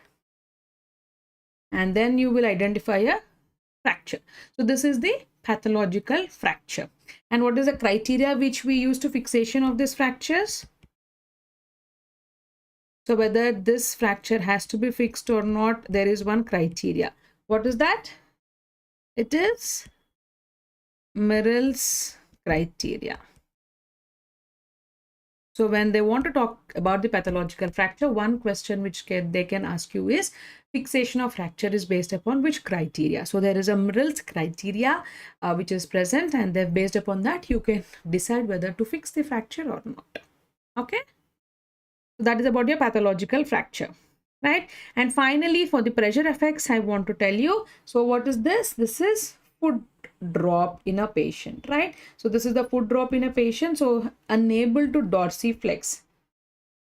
and then you will identify a fracture. So this is the pathological fracture. And what is the criteria which we use to fixation of these fractures? So whether this fracture has to be fixed or not, there is one criteria. What is that? It is Merrill's criteria. So when they want to talk about the pathological fracture, one question which they can ask you is, fixation of fracture is based upon which criteria? So there is a Merrill's criteria which is present, and they're based upon that you can decide whether to fix the fracture or not. Okay, so that is about your pathological fracture, right? And finally, for the pressure effects, I want to tell you. So what is this? This is foot drop in a patient, right? So this is the foot drop in a patient. So unable to dorsiflex.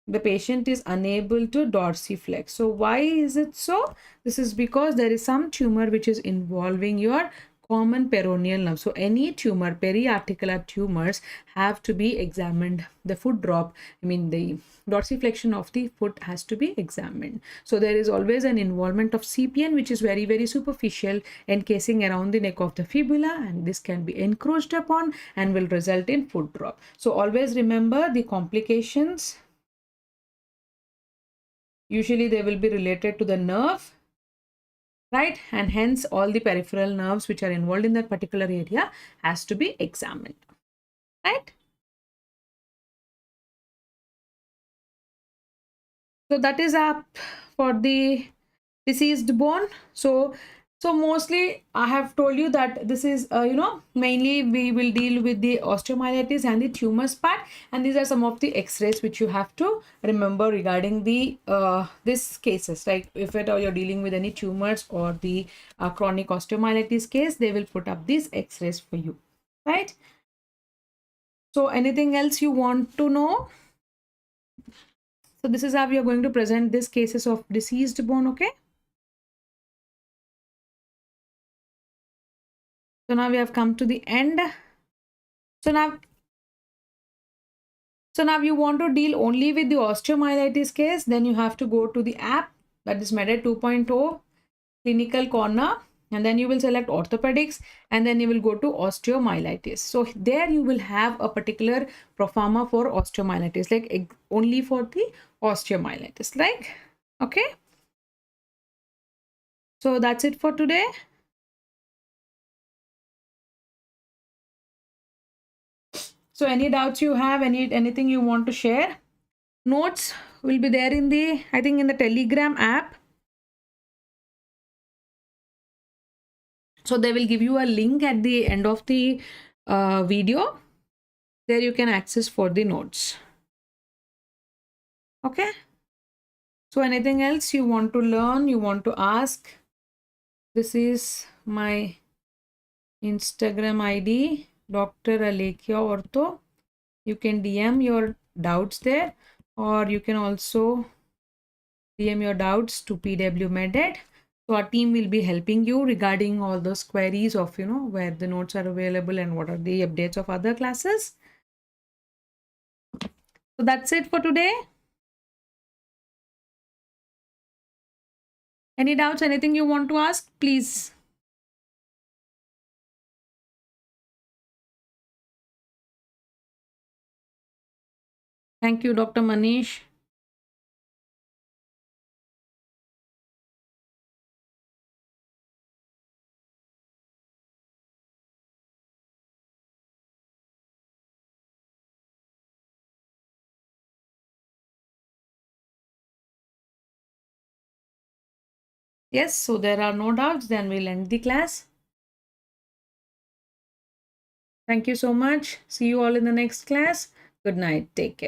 The patient is unable to dorsiflex. So why is it so? This is because there is some tumor which is involving your common peroneal nerve. So any tumor, periarticular tumors, have to be examined. The foot drop, the dorsiflexion of the foot has to be examined. So there is always an involvement of CPN which is very superficial, encasing around the neck of the fibula, and this can be encroached upon and will result in foot drop. So always remember the complications. Usually they will be related to the nerve, right? And hence all the peripheral nerves which are involved in that particular area has to be examined, right? So that is up for the diseased bone. So mostly I have told you that this is mainly we will deal with the osteomyelitis and the tumors part, and these are some of the x-rays which you have to remember regarding the this cases. Like if at all you're dealing with any tumors or the chronic osteomyelitis case, they will put up these x-rays for you, right? So anything else you want to know? So So this is how we are going to present these cases of deceased bone. Okay. So now we have come to the end. So now you want to deal only with the osteomyelitis case, then you have to go to the app, that is MEDET 2.0 Clinical Corner, and then you will select orthopedics, and then you will go to osteomyelitis. So there you will have a particular proforma for osteomyelitis, like only for the osteomyelitis, like, okay. So that's it for today. So any doubts you have, anything you want to share? Notes will be there in the, I think, in the Telegram app. So they will give you a link at the end of the video. There you can access for the notes. Okay. So anything else you want to learn, you want to ask? This is my Instagram ID, Dr. Alekhya Ortho. You can DM your doubts there, or you can also DM your doubts to PW Medet. So our team will be helping you regarding all those queries of, where the notes are available and what are the updates of other classes. So that's it for today. Any doubts, anything you want to ask, please. Thank you, Dr. Manish. Yes, so there are no doubts, then we'll end the class. Thank you so much. See you all in the next class. Good night. Take care.